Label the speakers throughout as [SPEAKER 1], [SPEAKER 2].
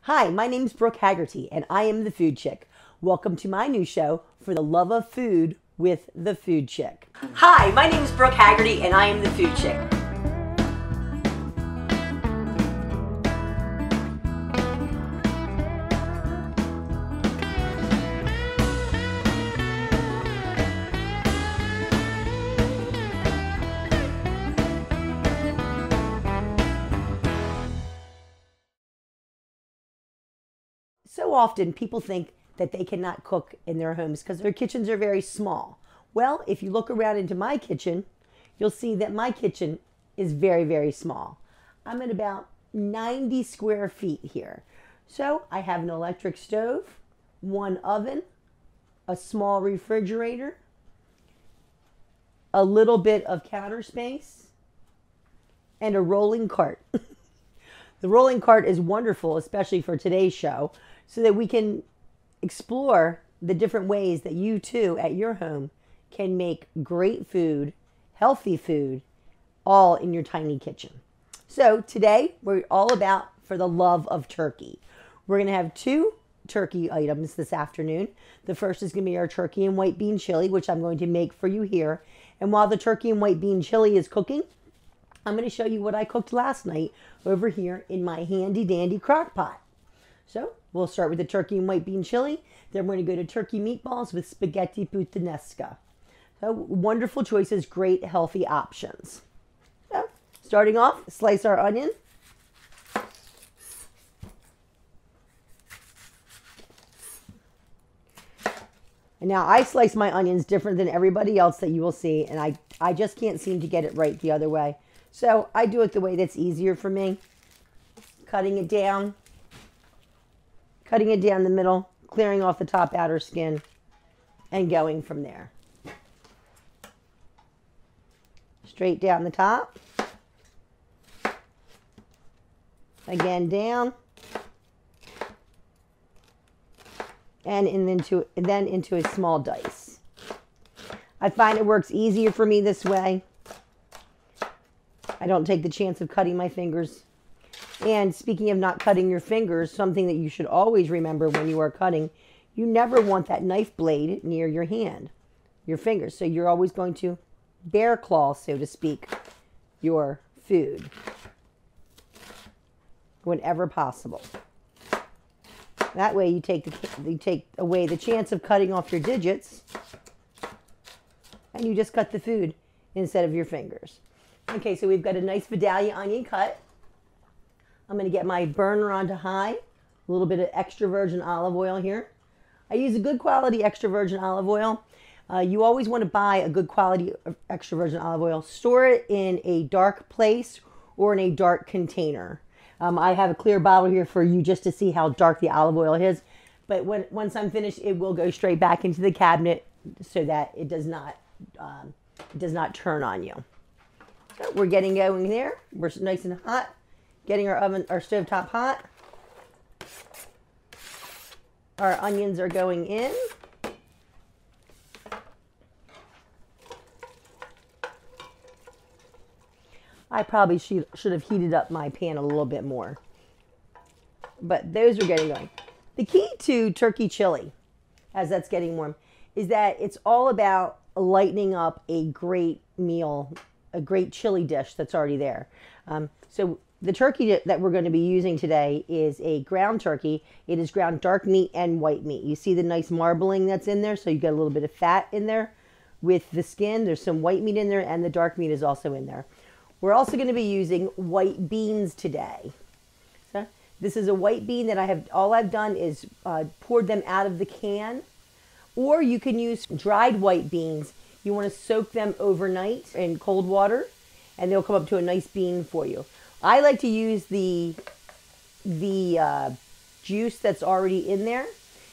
[SPEAKER 1] Hi, my name's Brooke Haggerty, and I am the Food Chick. Welcome to my new show, For the Love of Food with the Food Chick. Hi, my name is Brooke Haggerty, and I am the Food Chick. So often people think that they cannot cook in their homes because their kitchens are very small. Well, if you look around into my kitchen, you'll see that my kitchen is very, very small. I'm at about 90 square feet here. So I have an electric stove, one oven, a small refrigerator, a little bit of counter space, and a rolling cart. The rolling cart is wonderful, especially for today's show, so that we can explore the different ways that you too at your home can make great food, healthy food, all in your tiny kitchen. So today we're all about For the Love of Turkey. We're going to have two turkey items this afternoon. The first is going to be our turkey and white bean chili, which I'm going to make for you here. And while the turkey and white bean chili is cooking, I'm going to show you what I cooked last night over here in my handy dandy crock pot. So we'll start with the turkey and white bean chili. Then we're going to go to turkey meatballs with spaghetti puttanesca. So wonderful choices, great healthy options. So starting off, slice our onion. And now I slice my onions different than everybody else that you will see, and I just can't seem to get it right the other way. So I do it the way that's easier for me. Cutting it down the middle, clearing off the top outer skin, and going from there. Straight down the top. Again down. And then into a small dice. I find it works easier for me this way. I don't take the chance of cutting my fingers. And speaking of not cutting your fingers, something that you should always remember when you are cutting, you never want that knife blade near your hand, your fingers. So you're always going to bear claw, so to speak, your food whenever possible. That way you take away the chance of cutting off your digits, and you just cut the food instead of your fingers. Okay, so we've got a nice Vidalia onion cut. I'm going to get my burner onto high, a little bit of extra virgin olive oil here. I use a good quality extra virgin olive oil. You always want to buy a good quality extra virgin olive oil. Store it in a dark place or in a dark container. I have a clear bottle here for you just to see how dark the olive oil is. But once I'm finished, it will go straight back into the cabinet so that it does not turn on you. So we're getting going there. We're nice and hot. Getting our stovetop hot. Our onions are going in. I probably should have heated up my pan a little bit more. But those are getting going. The key to turkey chili, as that's getting warm, is that it's all about lightening up a great meal, a great chili dish that's already there. So the turkey that we're going to be using today is a ground turkey. It is ground dark meat and white meat. You see the nice marbling that's in there, so you got a little bit of fat in there with the skin. There's some white meat in there, and the dark meat is also in there. We're also going to be using white beans today. So this is a white bean that all I've done is poured them out of the can. Or you can use dried white beans. You want to soak them overnight in cold water, and they'll come up to a nice bean for you. I like to use the juice that's already in there,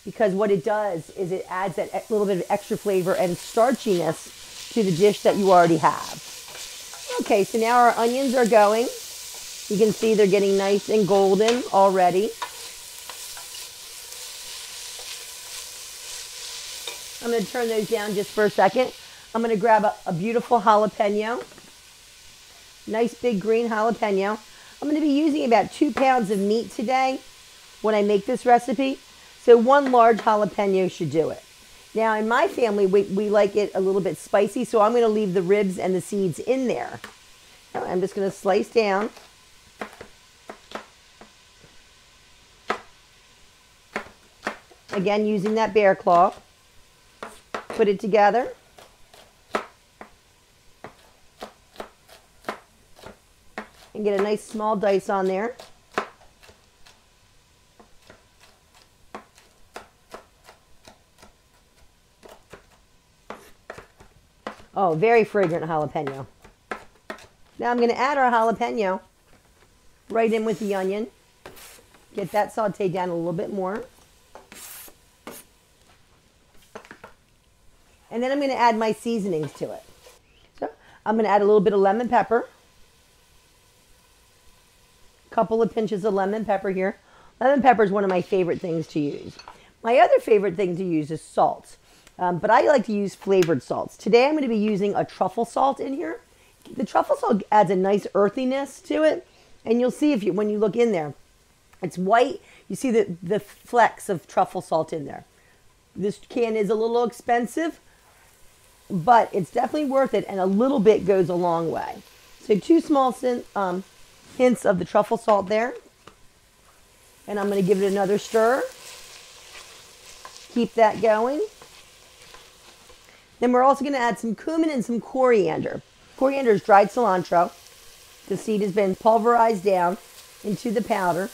[SPEAKER 1] because what it does is it adds that little bit of extra flavor and starchiness to the dish that you already have. Okay, so now our onions are going. You can see they're getting nice and golden already. I'm going to turn those down just for a second. I'm going to grab a beautiful jalapeno. Nice big green jalapeno. I'm going to be using about 2 pounds of meat today. when I make this recipe. So 1 large jalapeno should do it. Now in my family, we like it a little bit spicy, so I'm going to leave the ribs and the seeds in there. Now I'm just going to slice down. Again, using that bear claw. Put it together. And get a nice small dice on there. Oh, very fragrant jalapeno. Now I'm going to add our jalapeno right in with the onion. Get that sauteed down a little bit more. And then I'm going to add my seasonings to it. So I'm going to add a little bit of lemon pepper. A couple of pinches of lemon pepper here. Lemon pepper is one of my favorite things to use. My other favorite thing to use is salt. But I like to use flavored salts. Today I'm going to be using a truffle salt in here. The truffle salt adds a nice earthiness to it. And you'll see when you look in there, it's white. You see the flecks of truffle salt in there. This can is a little expensive, but it's definitely worth it, and a little bit goes a long way. So 2 small hints of the truffle salt there. And I'm going to give it another stir. Keep that going. Then we're also going to add some cumin and some coriander. Coriander is dried cilantro. The seed has been pulverized down into the powder.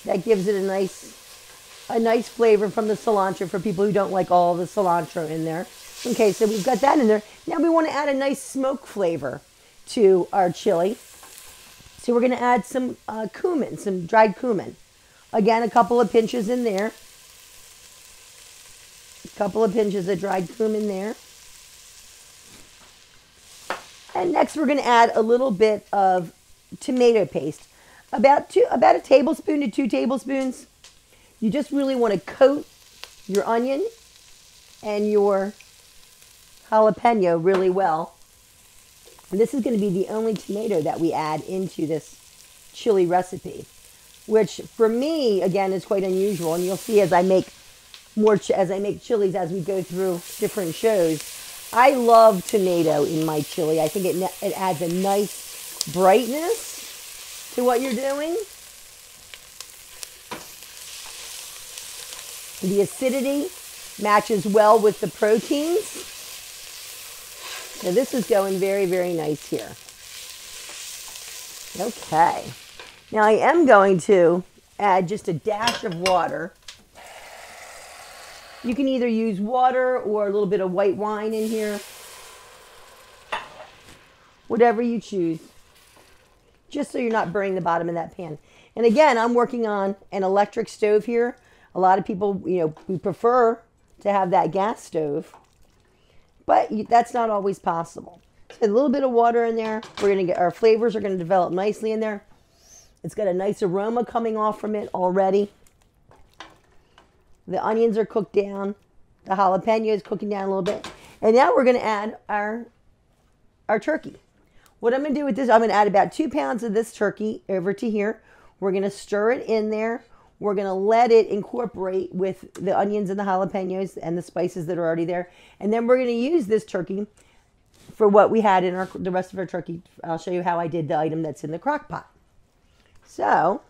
[SPEAKER 1] That gives it a nice flavor from the cilantro for people who don't like all the cilantro in there. Okay, so we've got that in there. Now we want to add a nice smoke flavor to our chili. So we're going to add some cumin, some dried cumin. Again, a couple of pinches in there. A couple of pinches of dried cumin there. And next we're going to add a little bit of tomato paste. About a tablespoon to 2 tablespoons. You just really want to coat your onion and your jalapeno really well. And this is going to be the only tomato that we add into this chili recipe, which for me, again, is quite unusual. And you'll see as I make chilies as we go through different shows. I love tomato in my chili. I think it adds a nice brightness to what you're doing. The acidity matches well with the proteins. So this is going very, very nice here. Okay. Now I am going to add just a dash of water. You can either use water or a little bit of white wine in here. Whatever you choose. Just so you're not burning the bottom of that pan. And again, I'm working on an electric stove here. A lot of people, we prefer to have that gas stove. But that's not always possible. So a little bit of water in there. Our flavors are going to develop nicely in there. It's got a nice aroma coming off from it already. The onions are cooked down. The jalapeno is cooking down a little bit. And now we're going to add our turkey. What I'm going to do with this, I'm going to add about 2 pounds of this turkey over to here. We're going to stir it in there. We're going to let it incorporate with the onions and the jalapenos and the spices that are already there. And then we're going to use this turkey for what we had in the rest of our turkey. I'll show you how I did the item that's in the crock pot. So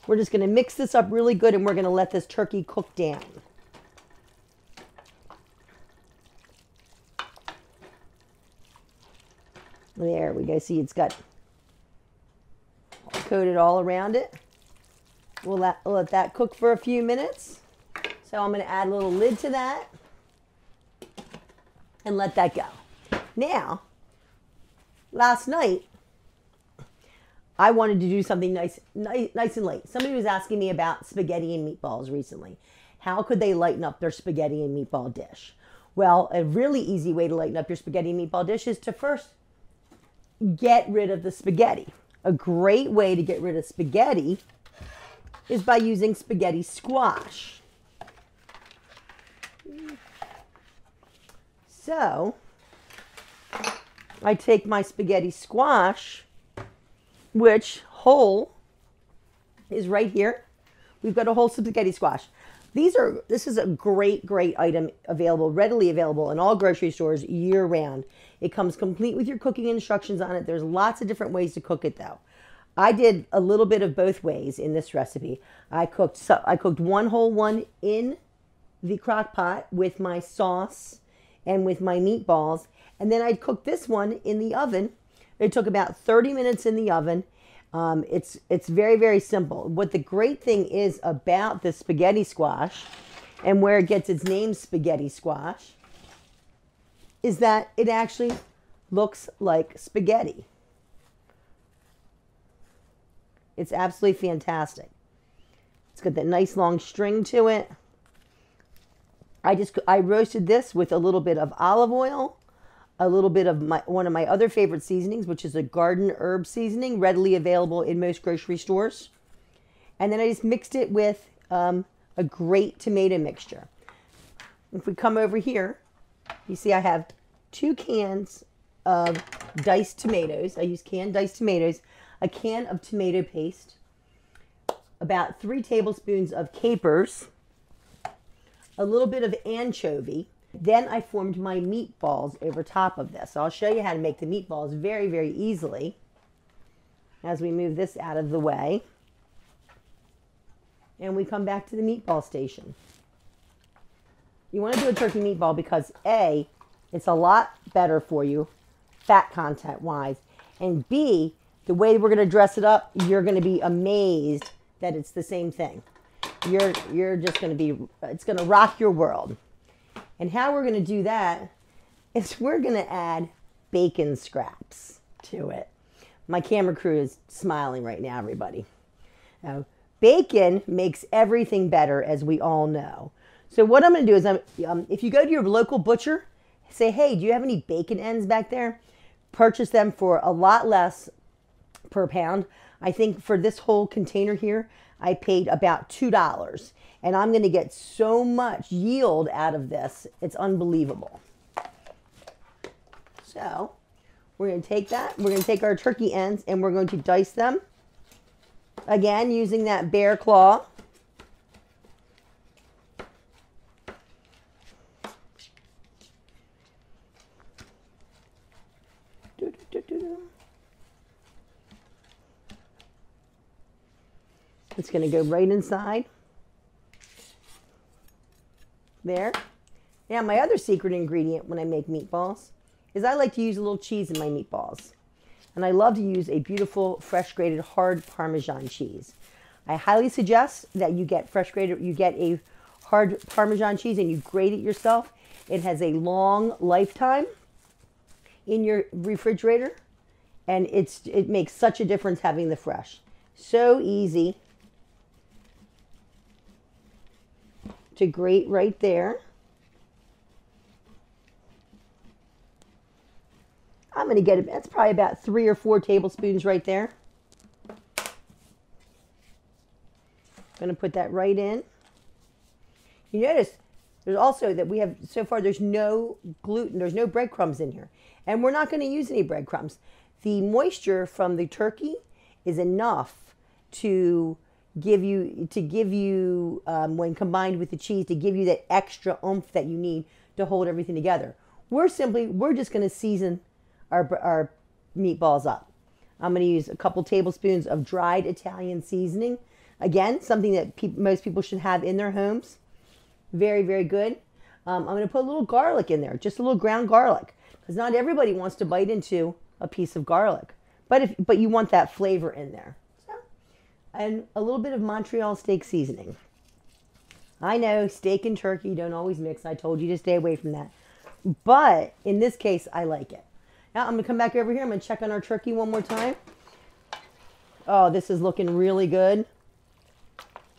[SPEAKER 1] we're just going to mix this up really good, and we're going to let this turkey cook down. There we go. See, it's got coated all around it. We'll let that cook for a few minutes. So I'm going to add a little lid to that and let that go. Now, last night, I wanted to do something nice and light. Somebody was asking me about spaghetti and meatballs recently. How could they lighten up their spaghetti and meatball dish? Well, a really easy way to lighten up your spaghetti and meatball dish is to first get rid of the spaghetti. A great way to get rid of spaghetti is by using spaghetti squash. So, I take my spaghetti squash, which whole is right here. We've got a whole spaghetti squash. This is a great item available, readily available in all grocery stores year round. It comes complete with your cooking instructions on it. There's lots of different ways to cook it though. I did a little bit of both ways in this recipe. I cooked one whole one in the crock pot with my sauce and with my meatballs, and then I cooked this one in the oven. It took about 30 minutes in the oven. It's very, very simple. What the great thing is about the spaghetti squash and where it gets its name spaghetti squash is that it actually looks like spaghetti. It's absolutely fantastic. It's got that nice long string to it. I roasted this with a little bit of olive oil, a little bit of one of my other favorite seasonings, which is a garden herb seasoning, readily available in most grocery stores. And then I just mixed it with a great tomato mixture. If we come over here, you see I have 2 cans of diced tomatoes. I use canned diced tomatoes, a can of tomato paste, about 3 tablespoons of capers, a little bit of anchovy. Then I formed my meatballs over top of this. So I'll show you how to make the meatballs very, very easily as we move this out of the way. And we come back to the meatball station. You want to do a turkey meatball because A, it's a lot better for you, fat content wise, and B, the way we're going to dress it up, you're going to be amazed that it's the same thing. You're just going to be, it's going to rock your world. And how we're going to do that is we're going to add bacon scraps to it. My camera crew is smiling right now, everybody. Now, bacon makes everything better, as we all know. So what I'm going to do is, if you go to your local butcher, say, hey, do you have any bacon ends back there? Purchase them for a lot less per pound. I think for this whole container here, I paid about $2. And I'm going to get so much yield out of this. It's unbelievable. So we're going to take that. We're going to take our turkey ends and we're going to dice them. Again, using that bear claw. It's going to go right inside. There. Now, my other secret ingredient when I make meatballs is I like to use a little cheese in my meatballs. And I love to use a beautiful, fresh grated, hard Parmesan cheese. I highly suggest that you get a hard Parmesan cheese and you grate it yourself. It has a long lifetime in your refrigerator. And it makes such a difference having the fresh. So easy to grate right there. I'm going to get it. That's probably about 3 or 4 tablespoons right there. I'm going to put that right in. You notice there's also that we have, so far there's no gluten, there's no breadcrumbs in here. And we're not going to use any breadcrumbs. The moisture from the turkey is enough to give you, when combined with the cheese, to give you that extra oomph that you need to hold everything together. We're just going to season our meatballs up. I'm going to use a couple tablespoons of dried Italian seasoning. Again, something that most people should have in their homes. Very, very good. I'm going to put a little garlic in there, just a little ground garlic, because not everybody wants to bite into a piece of garlic, but you want that flavor in there. So, and a little bit of Montreal steak seasoning. I know steak and turkey don't always mix. I told you to stay away from that, but in this case, I like it. Now I'm going to come back over here. I'm going to check on our turkey one more time. Oh, this is looking really good.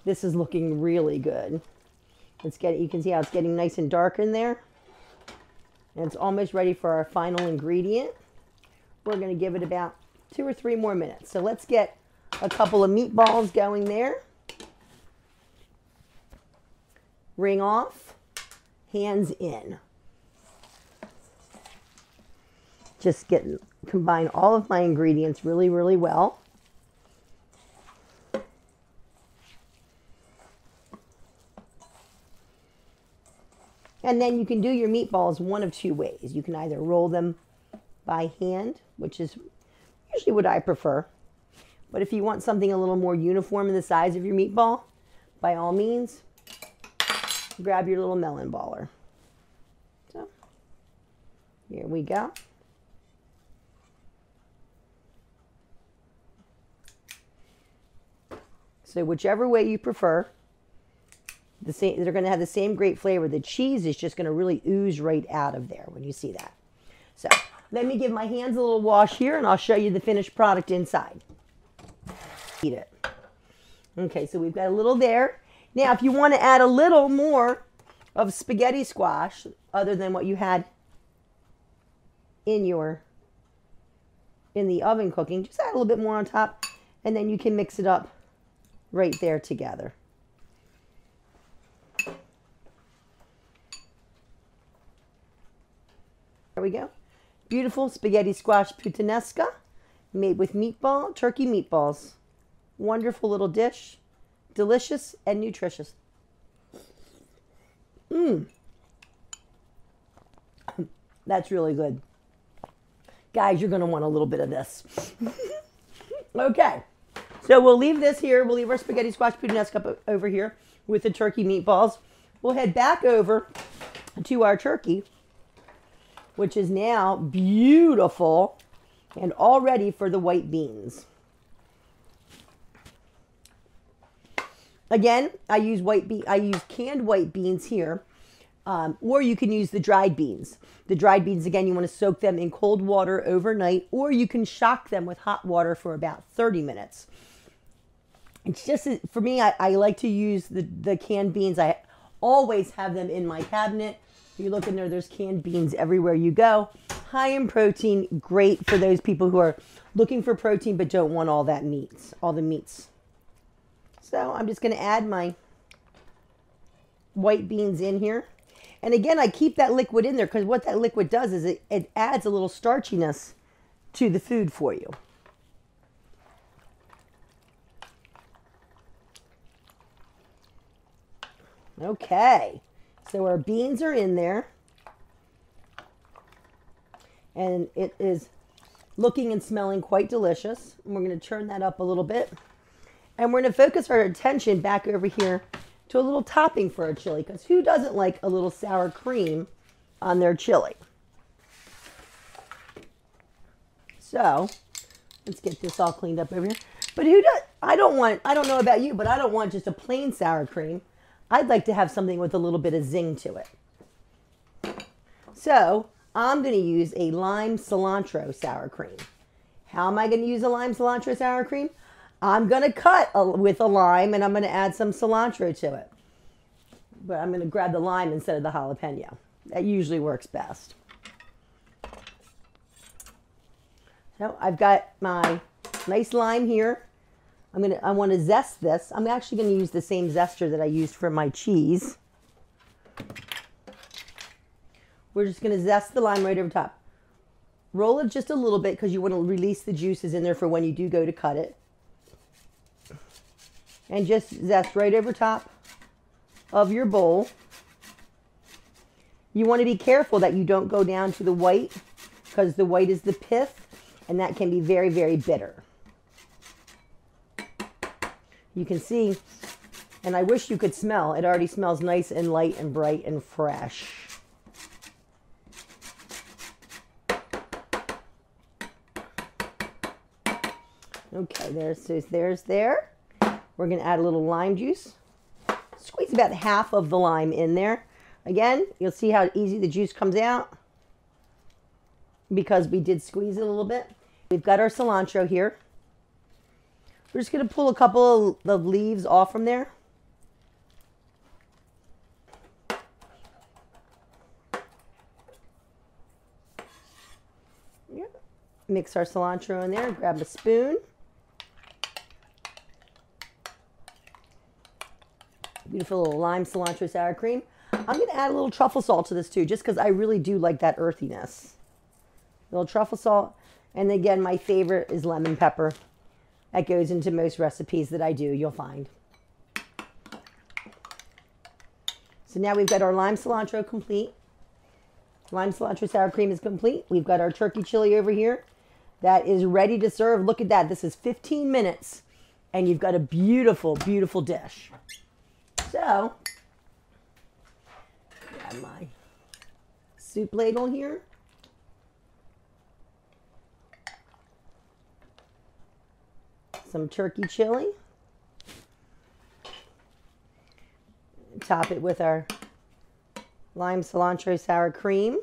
[SPEAKER 1] This is looking really good. You can see how it's getting nice and dark in there. And it's almost ready for our final ingredient. We're going to give it about 2 or 3 more minutes. So let's get a couple of meatballs going there. Ring off, hands in. just combine all of my ingredients really, really well. And then you can do your meatballs one of two ways. You can either roll them by hand, which is usually what I prefer. But if you want something a little more uniform in the size of your meatball, by all means, grab your little melon baller. So, here we go. So whichever way you prefer, they're going to have the same great flavor. The cheese is just going to really ooze right out of there when you see that. So let me give my hands a little wash here, and I'll show you the finished product inside. Eat it. Okay, so we've got a little there. Now, if you want to add a little more of spaghetti squash, other than what you had in the oven cooking, just add a little bit more on top, and then you can mix it up right there together. There we go. Beautiful spaghetti squash puttanesca made with turkey meatballs. Wonderful little dish. Delicious and nutritious. That's really good. Guys, you're going to want a little bit of this. Okay. So we'll leave this here. We'll leave our spaghetti squash puttanesca over here with the turkey meatballs. We'll head back over to our turkey, which is now beautiful and all ready for the white beans. Again, I use canned white beans here, or you can use the dried beans. The dried beans, again, you want to soak them in cold water overnight, or you can shock them with hot water for about 30 minutes. It's just, for me, I like to use the canned beans. I always have them in my cabinet. If you look in there, there's canned beans everywhere you go. High in protein, great for those people who are looking for protein but don't want all the meats. So I'm just going to add my white beans in here. And again, I keep that liquid in there because what that liquid does is it adds a little starchiness to the food for you. Okay, so our beans are in there. And it is looking and smelling quite delicious. And we're going to turn that up a little bit. And we're going to focus our attention back over here to a little topping for our chili, because who doesn't like a little sour cream on their chili? So let's get this all cleaned up over here. But who does? I don't know about you, but I don't want just a plain sour cream. I'd like to have something with a little bit of zing to it. So I'm going to use a lime cilantro sour cream. How am I going to use a lime cilantro sour cream? I'm going to cut with a lime, and I'm going to add some cilantro to it. But I'm going to grab the lime instead of the jalapeno. That usually works best. So I've got my nice lime here. I want to zest this. I'm actually going to use the same zester that I used for my cheese. We're just going to zest the lime right over top. Roll it just a little bit because you want to release the juices in there for when you do go to cut it. And just zest right over top of your bowl. You want to be careful that you don't go down to the white, because the white is the pith, and that can be very, very bitter. You can see, and I wish you could smell, it already smells nice and light and bright and fresh. Okay, there's there. We're going to add a little lime juice. Squeeze about half of the lime in there. Again, you'll see how easy the juice comes out because we did squeeze it a little bit. We've got our cilantro here. We're just going to pull a couple of leaves off from there. Yeah. Mix our cilantro in there. Grab a spoon. Beautiful little lime cilantro sour cream. I'm going to add a little truffle salt to this too, just because I really do like that earthiness. A little truffle salt, and again, my favorite is lemon pepper. That goes into most recipes that I do, you'll find. So now we've got our lime cilantro complete. Lime cilantro sour cream is complete. We've got our turkey chili over here that is ready to serve. Look at that. This is 15 minutes and you've got a beautiful, beautiful dish. So, grab my soup ladle here. Some turkey chili. Top it with our lime cilantro sour cream.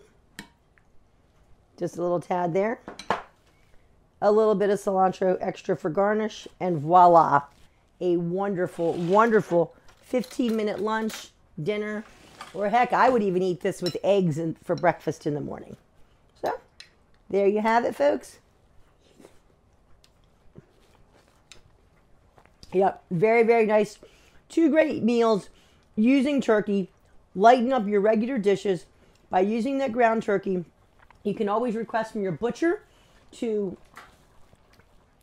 [SPEAKER 1] Just a little tad there. A little bit of cilantro extra for garnish, and voila, a wonderful, wonderful 15-minute lunch, dinner, or heck, I would even eat this with eggs for breakfast in the morning. So, there you have it, folks. Yep, very, very nice. 2 great meals using turkey. Lighten up your regular dishes by using that ground turkey. You can always request from your butcher to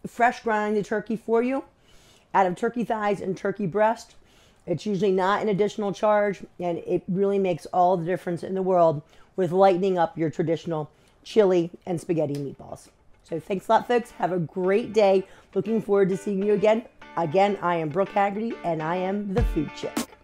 [SPEAKER 1] fresh grind the turkey for you out of turkey thighs and turkey breast. It's usually not an additional charge, and it really makes all the difference in the world with lightening up your traditional chili and spaghetti meatballs. So thanks a lot, folks. Have a great day. Looking forward to seeing you again. Again, I am Brooke Haggerty, and I am the Food Chick.